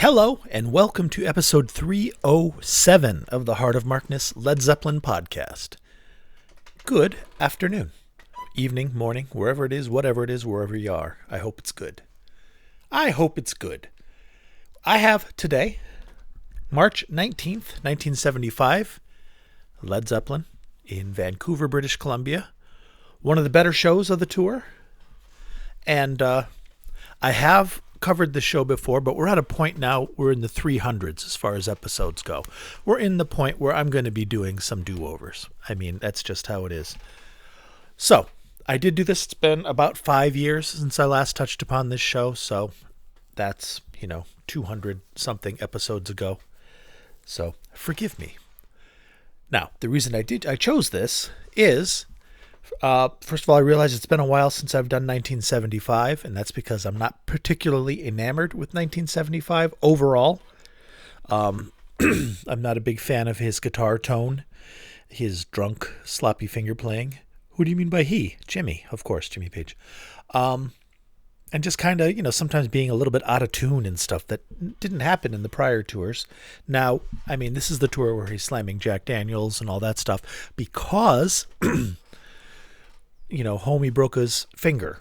Hello, and welcome to episode 307 of the Heart of Markness Led Zeppelin podcast. Good afternoon, evening, morning, wherever it is, whatever it is, wherever you are. I hope it's good. I have today, March 19th, 1975, Led Zeppelin in Vancouver, British Columbia. One of the better shows of the tour. And I have covered the show before, but we're at a point now, we're in the 300s as far as episodes go. We're in the point where I'm going to be doing some do-overs. I mean, that's just how it is. So, I did do this. It's been about 5 years since I last touched upon this show, so that's, 200-something episodes ago. So, forgive me. Now, the reason I chose this is, first of all, I realize it's been a while since I've done 1975, and that's because I'm not particularly enamored with 1975 overall. I'm not a big fan of his guitar tone, his drunk, sloppy finger playing. Who do you mean by he? Jimmy, of course, Jimmy Page. And just kind of, sometimes being a little bit out of tune and stuff that didn't happen in the prior tours. Now, I mean, this is the tour where he's slamming Jack Daniels and all that stuff because... homie broke his finger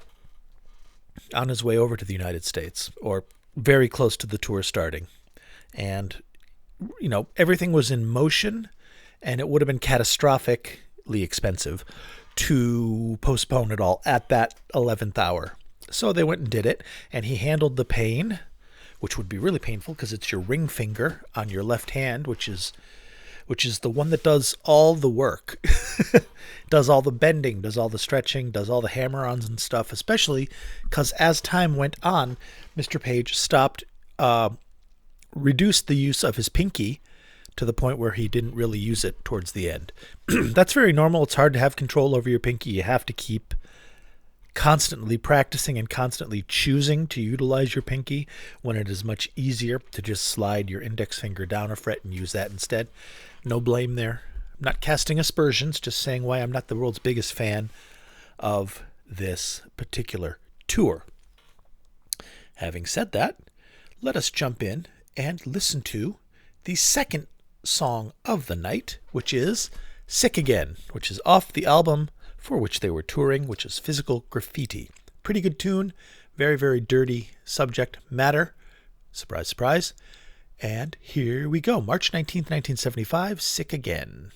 on his way over to the United States, or very close to the tour starting. And, everything was in motion, and it would have been catastrophically expensive to postpone it all at that 11th hour. So they went and did it, and he handled the pain, which would be really painful because it's your ring finger on your left hand, which is the one that does all the work, does all the bending, does all the stretching, does all the hammer-ons and stuff, especially because as time went on, Mr. Page reduced the use of his pinky to the point where he didn't really use it towards the end. That's very normal. It's hard to have control over your pinky. You have to keep constantly practicing and constantly choosing to utilize your pinky when it is much easier to just slide your index finger down a fret and use that instead. No blame there. I'm not casting aspersions, just saying why I'm not the world's biggest fan of this particular tour. Having said that, let us jump in and listen to the second song of the night, which is Sick Again, which is off the album for which they were touring, which is Physical Graffiti. Pretty good tune, very, very dirty subject matter. Surprise, surprise. And here we go. March 19th, 1975, Sick Again.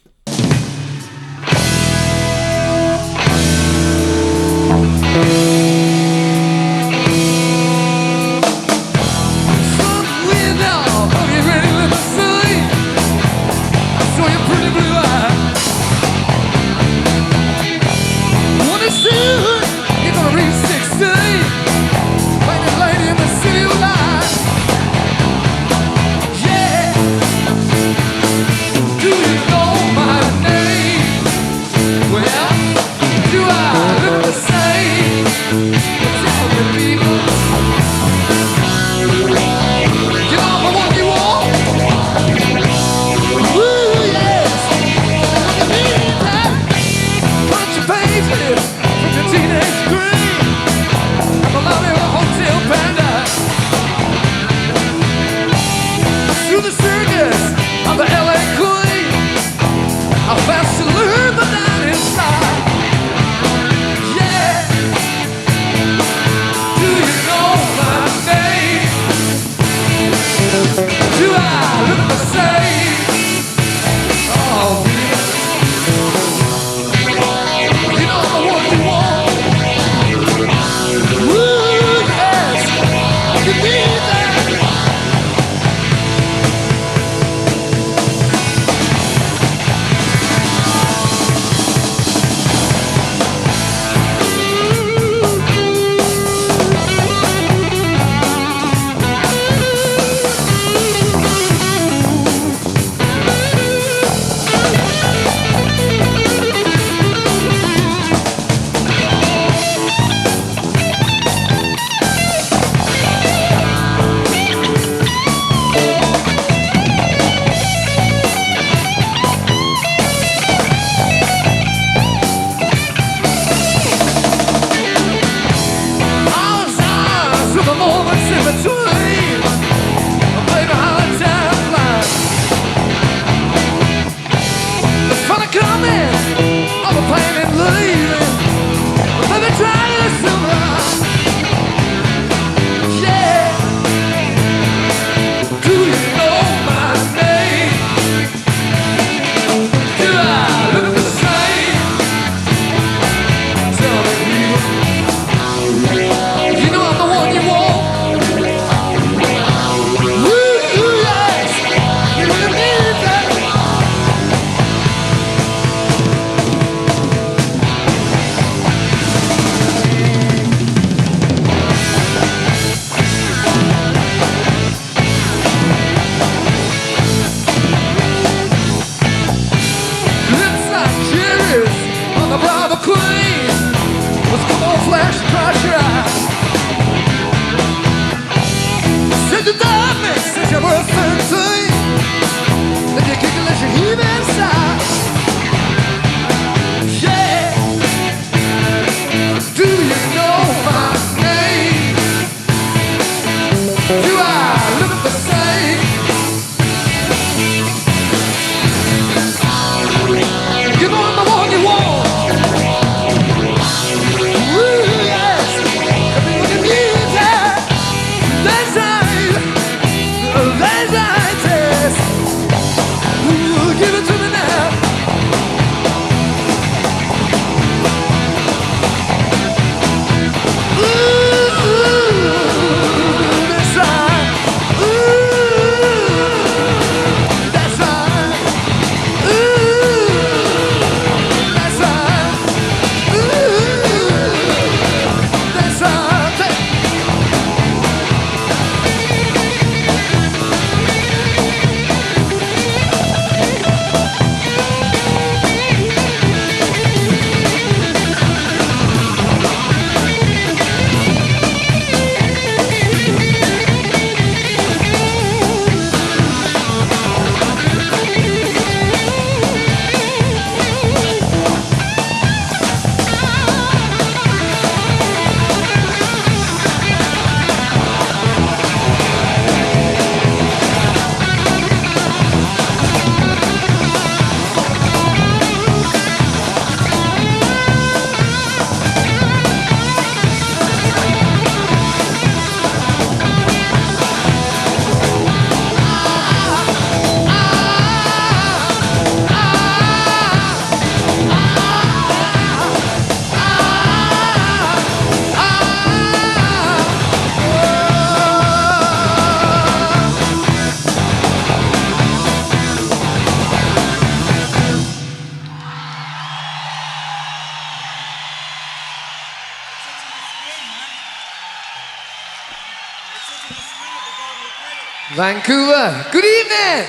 Vancouver, good evening!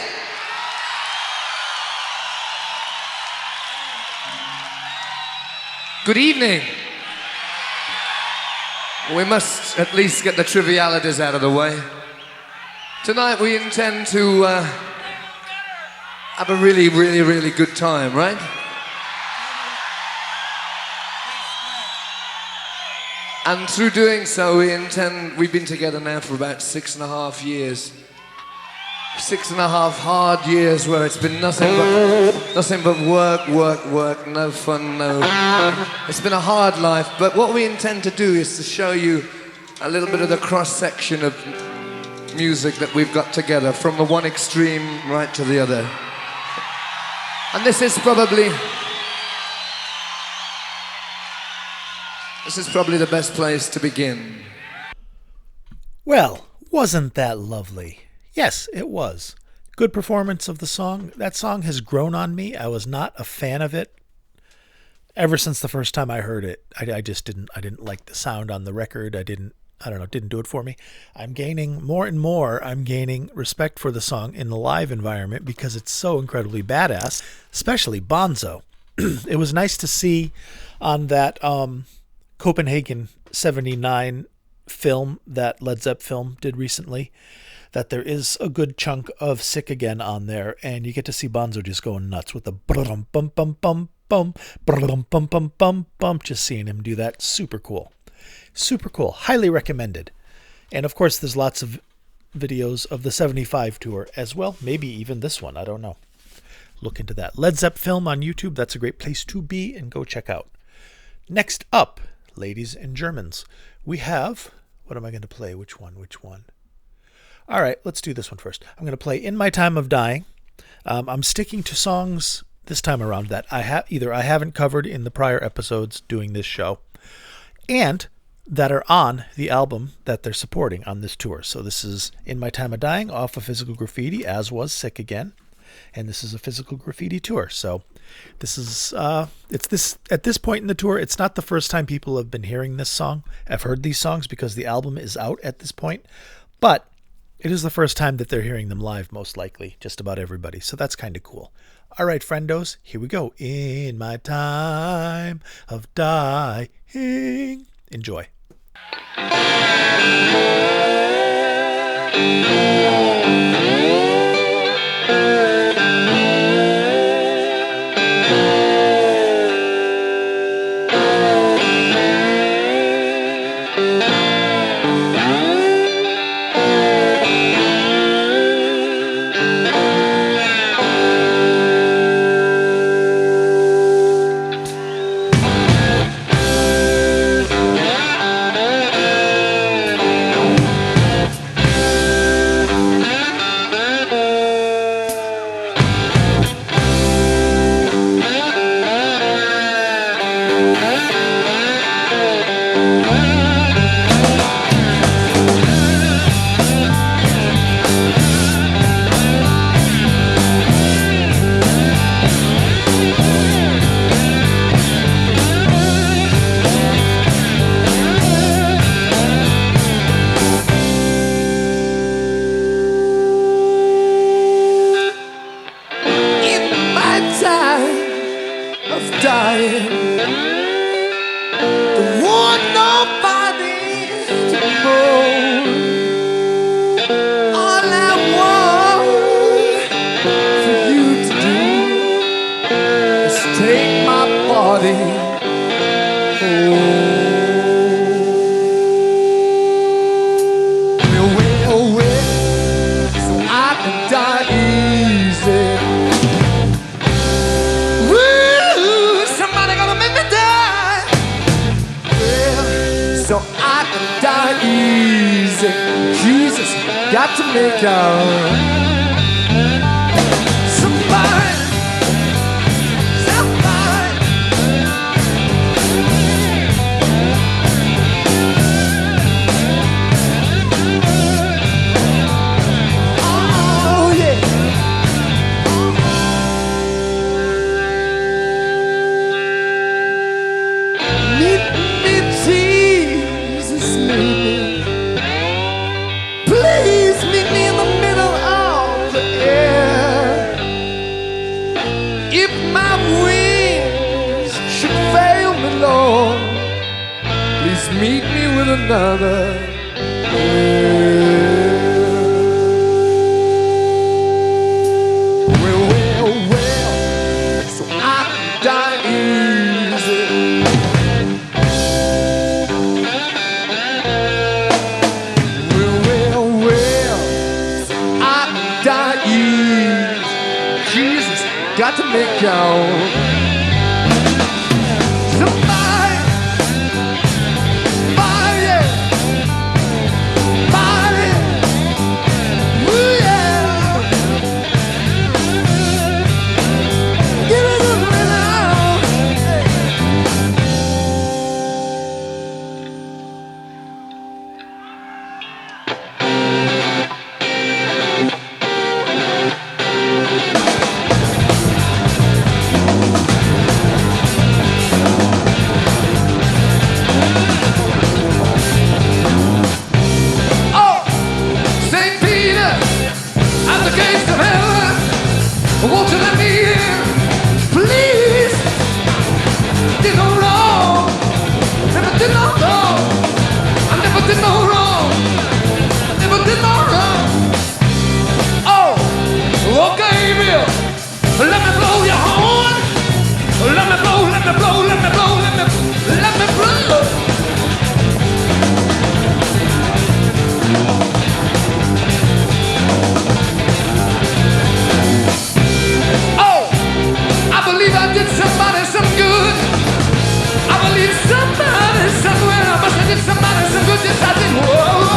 Good evening. We must at least get the trivialities out of the way. Tonight we intend to have a really, really, really good time, right? And through doing so, we've been together now for about 6.5 years. 6.5 hard years where it's been nothing but work, no fun, no. It's been a hard life, but what we intend to do is to show you a little bit of the cross-section of music that we've got together, from the one extreme right to the other. And this is probably the best place to begin. Well, wasn't that lovely? Yes, it was. Good performance of the song. That song has grown on me. I was not a fan of it ever since the first time I heard it. I didn't like the sound on the record. It didn't do it for me. I'm gaining more and more. I'm gaining respect for the song in the live environment because it's so incredibly badass, especially Bonzo. It was nice to see on that Copenhagen 79 film that Led Zeppelin film did recently that there is a good chunk of Sick Again on there, and you get to see Bonzo just going nuts with the bum bum bum bum bum bum bum bum bum. Just seeing him do that, super cool. Highly recommended. And of course, there's lots of videos of the 75 tour as well. Maybe even this one. I don't know. Look into that. Led Zepp film on YouTube. That's a great place to be and go check out. Next up, ladies and Germans, we have, what am I going to play? Which one? All right, let's do this one first. I'm going to play In My Time of Dying. I'm sticking to songs this time around that I haven't covered in the prior episodes doing this show, and that are on the album that they're supporting on this tour. So this is In My Time of Dying off of Physical Graffiti, as was Sick Again, and this is a Physical Graffiti tour. So this is at this point in the tour, it's not the first time people have been hearing this song. I've heard these songs because the album is out at this point, but it is the first time that they're hearing them live, most likely, just about everybody. So that's kind of cool. All right, friendos, here we go. In my time of dying. Enjoy. Got to make out. Please meet me in the middle. another. Well, so I can die easy. Well, so I can die easy. Jesus, got to make y'all. Won't you let me in, please? Did no wrong, never did no wrong. I never did no wrong, I never did no wrong. Oh, okay, Bill. Let me blow your horn. Let me blow, let me blow, let me blow, let me blow. I believe I did somebody some good. I believe somebody somewhere I must have did somebody some good. Yes, I did. Whoa.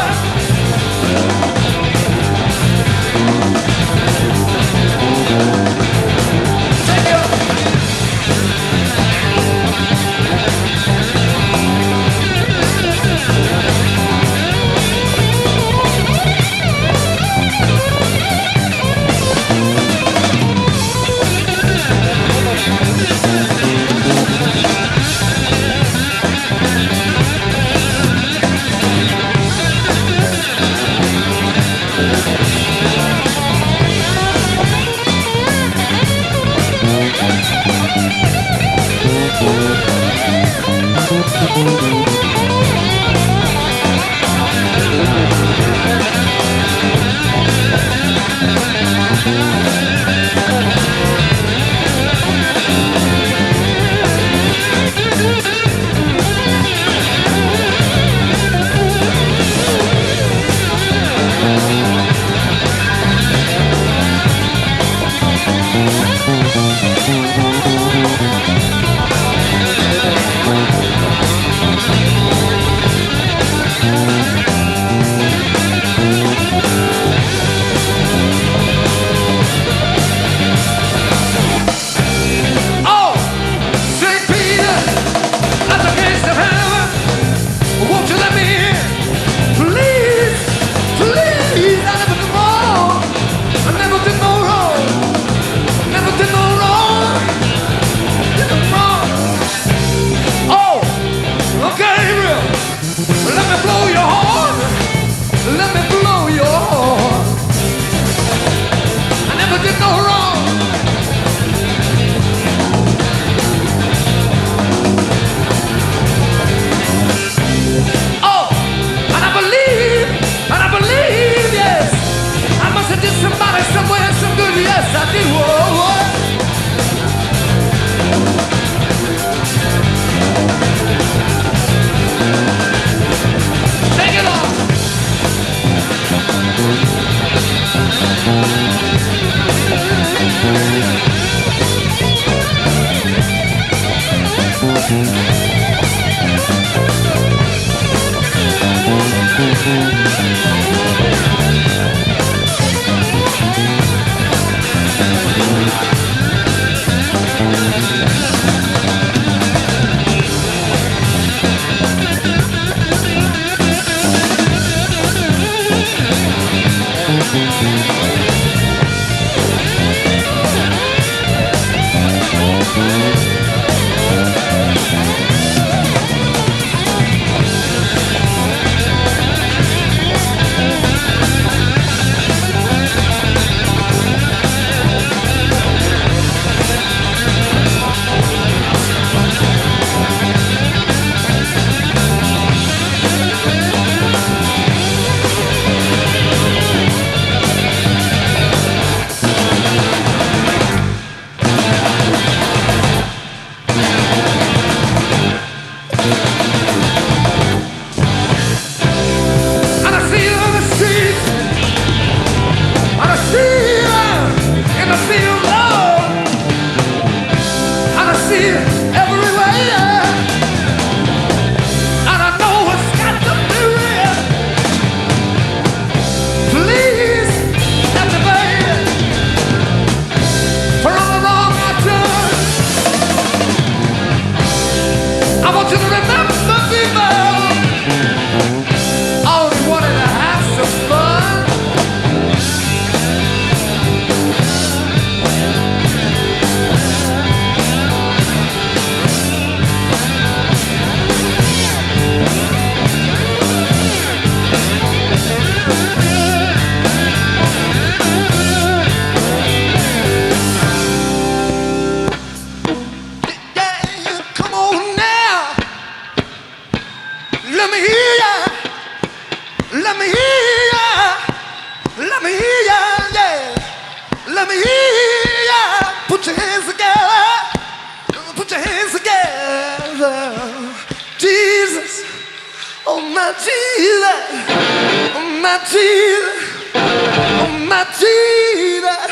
my Jesus, oh my Jesus,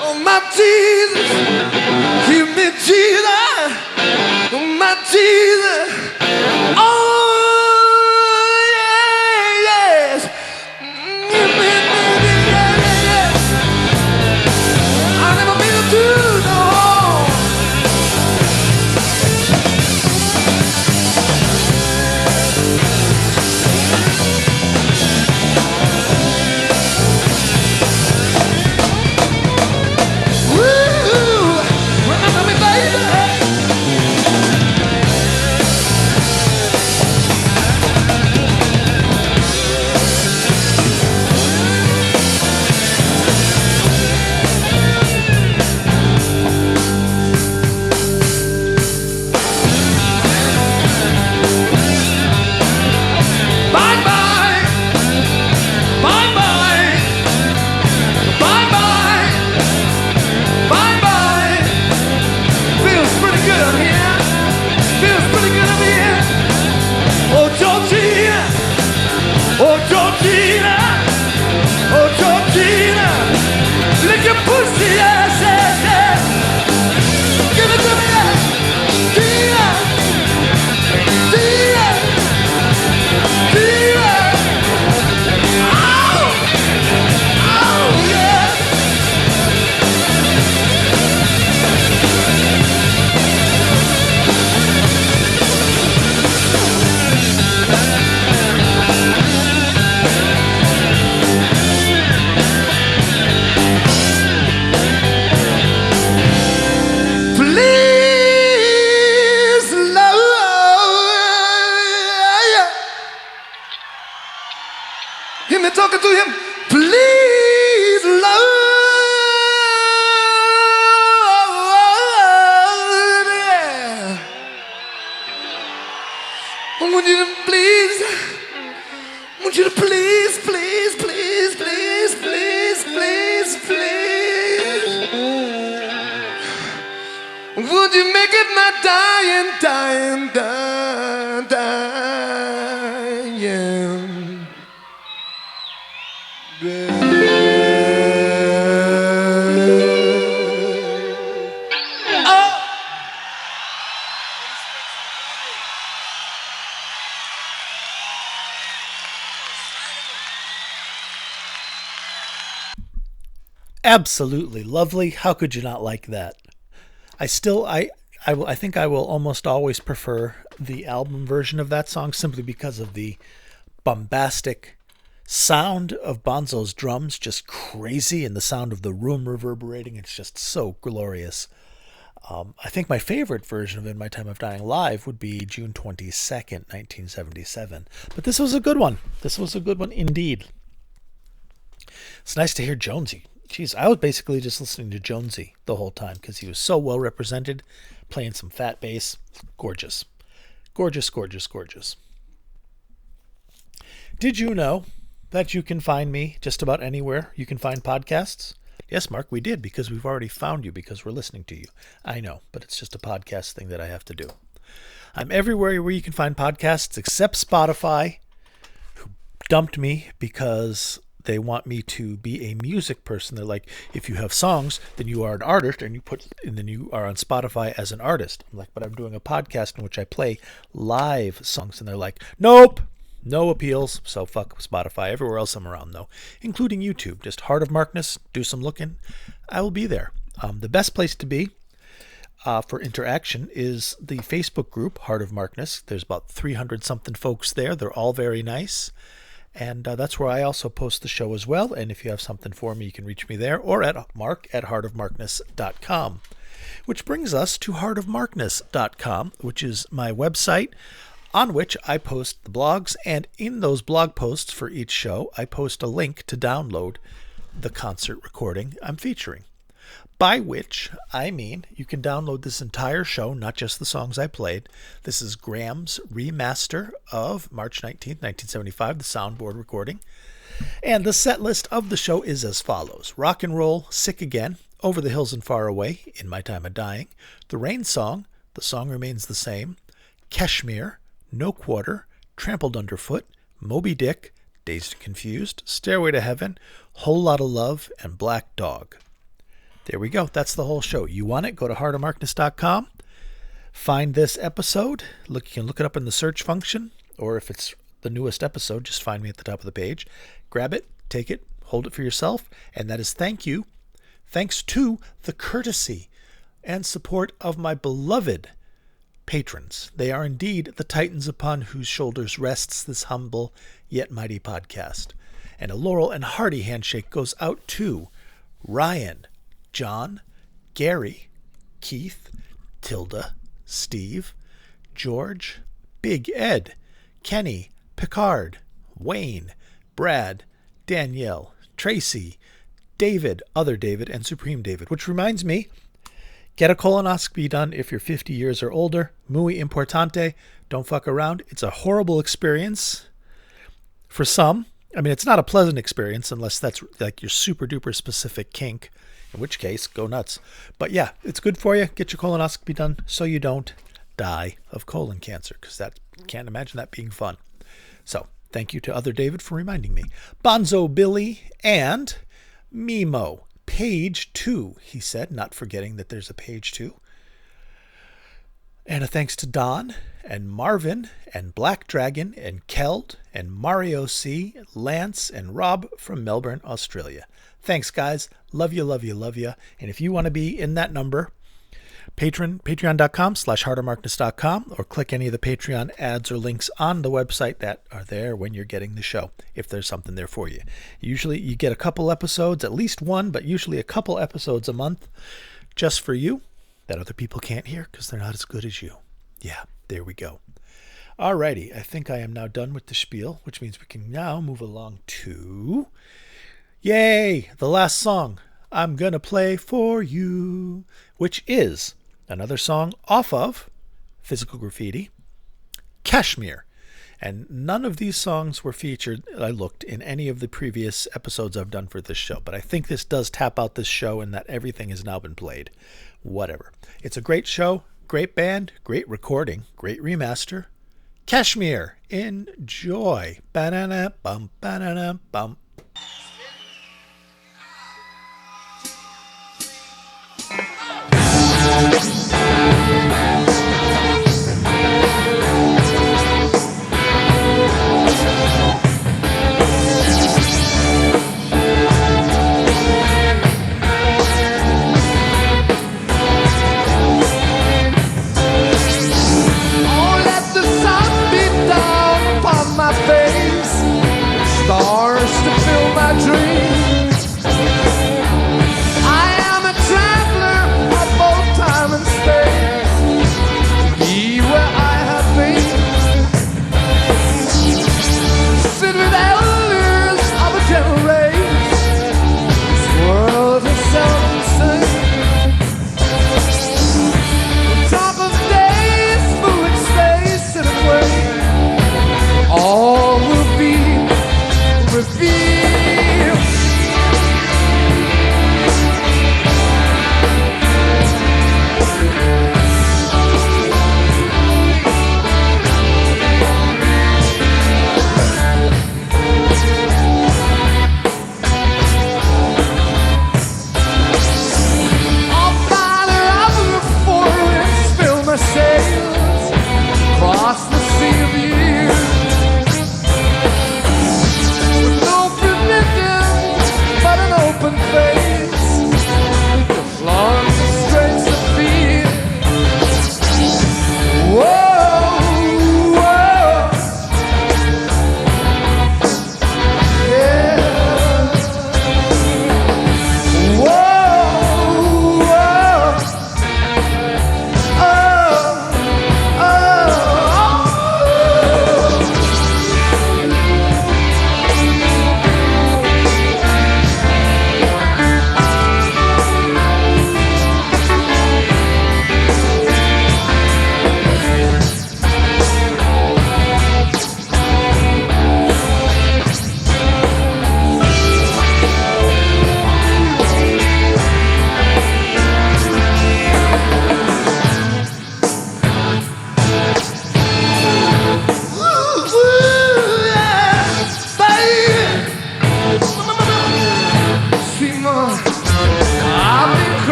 oh my Jesus, give me Jesus, oh my Jesus, oh yeah, yes, I never been to do no harm. Remember me, baby. Bye bye, bye bye, bye bye, bye bye. Feels pretty good up here. Feels pretty good up here. Oh Georgina, oh Georgina, oh Georgina, lick your pussy, yes, yes, yes. Give it to me, yes. Gina, Gina, Gina. Oh, oh, yeah. Please, Lord. Hear me talking to him. Please, Lord. Yeah. I want you to please. I want you to please, please, please, please, please, please, please. Would you make it my dying, dying, dying, dying? Oh! Absolutely lovely. How could you not like that? I think I will almost always prefer the album version of that song simply because of the bombastic sound of Bonzo's drums, just crazy, and the sound of the room reverberating. It's just so glorious. I think my favorite version of In My Time of Dying live would be June 22nd, 1977. But this was a good one. This was a good one indeed. It's nice to hear Jonesy. Jeez, I was basically just listening to Jonesy the whole time because he was so well represented, playing some fat bass. Gorgeous. Gorgeous, gorgeous, gorgeous. Did you know that you can find me just about anywhere you can find podcasts? Yes, Mark, we did because we've already found you because we're listening to you. I know, but it's just a podcast thing that I have to do. I'm everywhere where you can find podcasts except Spotify, who dumped me because they want me to be a music person. They're like, if you have songs, then you are an artist, and then you are on Spotify as an artist. I'm like, but I'm doing a podcast in which I play live songs, and they're like, nope, no appeals. So fuck Spotify. Everywhere else I'm around though, including YouTube. Just Heart of Markness. Do some looking. I will be there. The best place to be for interaction is the Facebook group Heart of Markness. There's about 300 something folks there. They're all very nice. And that's where I also post the show as well. And if you have something for me, you can reach me there or at mark@heartofmarkness.com. Which brings us to heartofmarkness.com, which is my website on which I post the blogs. And in those blog posts for each show, I post a link to download the concert recording I'm featuring. By which I mean you can download this entire show, not just the songs I played. This is Graham's remaster of March 19th, 1975, the soundboard recording. And the set list of the show is as follows. Rock and Roll, Sick Again, Over the Hills and Far Away, In My Time of Dying, The Rain Song, The Song Remains the Same, Kashmir, No Quarter, Trampled Underfoot, Moby Dick, Dazed and Confused, Stairway to Heaven, Whole Lotta Love, and Black Dog. There we go. That's the whole show. You want it? Go to heartofmarkness.com. Find this episode. You can look it up in the search function, or if it's the newest episode, just find me at the top of the page. Grab it, take it, hold it for yourself, and that is thanks to the courtesy and support of my beloved patrons. They are indeed the titans upon whose shoulders rests this humble yet mighty podcast. And a laurel and hearty handshake goes out to Ryan, John, Gary, Keith, Tilda, Steve, George, Big Ed, Kenny, Picard, Wayne, Brad, Danielle, Tracy, David, Other David, and Supreme David. Which reminds me, get a colonoscopy done if you're 50 years or older. Muy importante. Don't fuck around. It's a horrible experience for some. I mean, it's not a pleasant experience unless that's like your super duper specific kink, in which case, go nuts. But yeah, it's good for you. Get your colonoscopy done so you don't die of colon cancer, because can't imagine that being fun. So thank you to Other David for reminding me. Bonzo Billy and Mimo. Page 2, he said, not forgetting that there's a page 2. And a thanks to Don and Marvin and Black Dragon and Keld and Mario C, Lance and Rob from Melbourne, Australia. Thanks, guys. Love you, love you, love you. And if you want to be in that number, patreon.com/heartofmarkness.com, or click any of the Patreon ads or links on the website that are there when you're getting the show, if there's something there for you. Usually you get a couple episodes, at least one, but usually a couple episodes a month just for you that other people can't hear because they're not as good as you. Yeah, there we go. Alrighty, I think I am now done with the spiel, which means we can now move along to, yay, the last song I'm gonna play for you, which is another song off of Physical Graffiti, Kashmir. And none of these songs were featured, I looked, in any of the previous episodes I've done for this show. But I think this does tap out this show in that everything has now been played. Whatever. It's a great show, great band, great recording, great remaster. Kashmir. Enjoy. Ba-da-da, bum, ba-da-da, bum. Stars to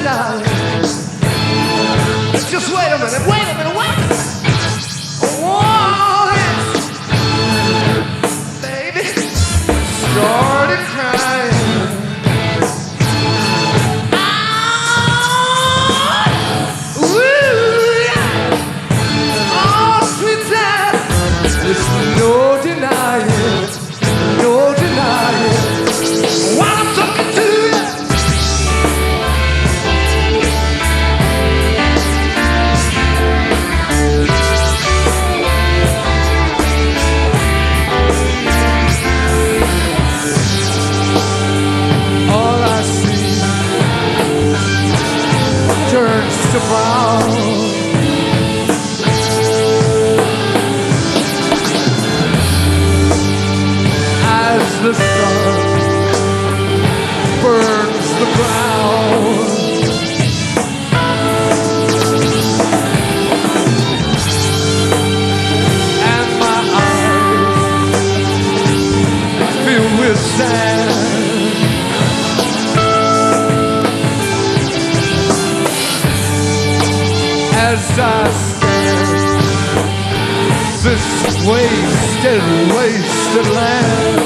deny it. Just wait a minute, wait a minute, wait a minute. Oh, yes. Baby, started crying. There's no denying, no denying. While I'm talking to you, all I see turns to brown. The sun burns the ground, and my eyes fill with sand. As I stare this wasted land.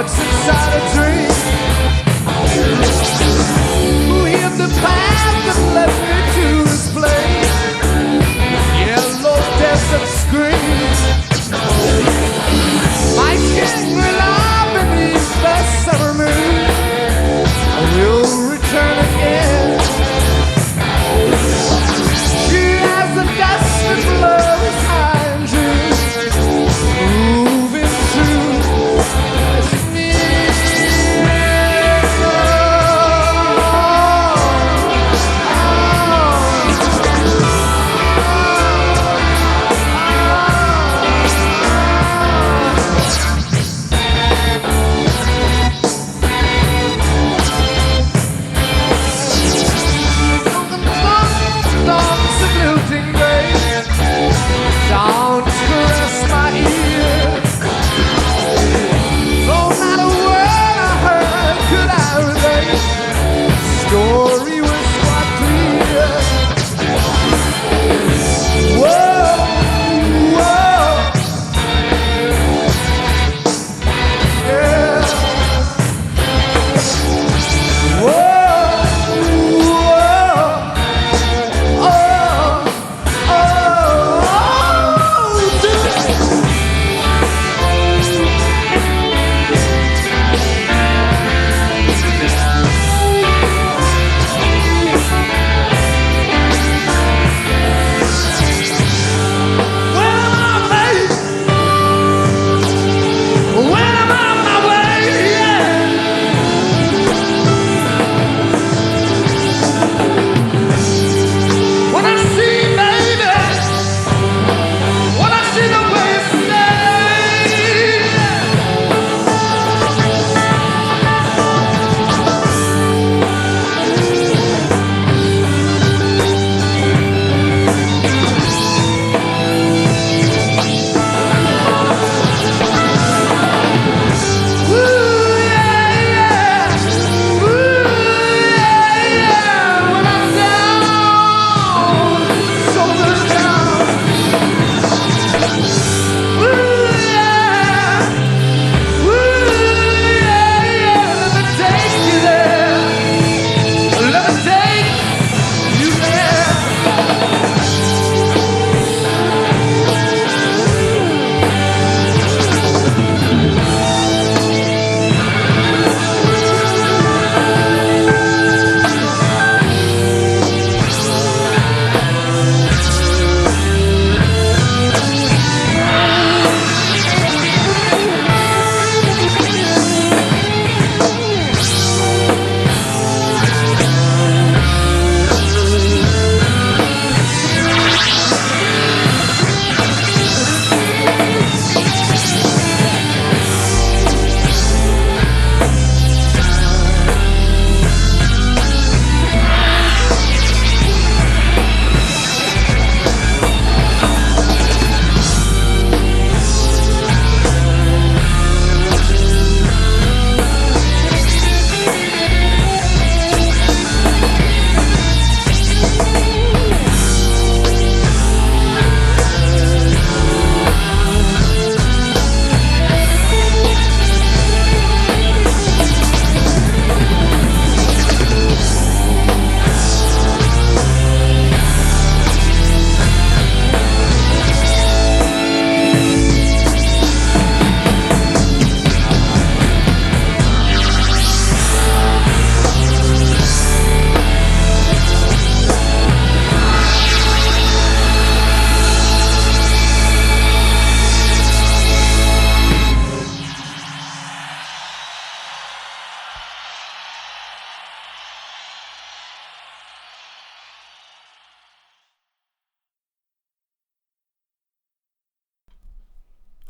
Inside a dream.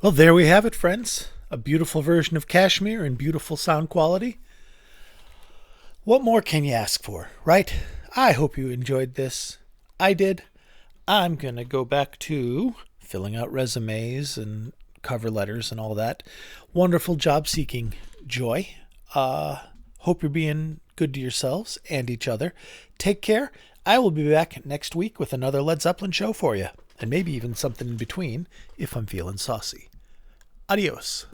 Well, there we have it, friends. A beautiful version of Kashmir in beautiful sound quality. What more can you ask for, right? I hope you enjoyed this. I did. I'm going to go back to filling out resumes and cover letters and all that. Wonderful job seeking joy. Hope you're being good to yourselves and each other. Take care. I will be back next week with another Led Zeppelin show for you. And maybe even something in between if I'm feeling saucy. Adios.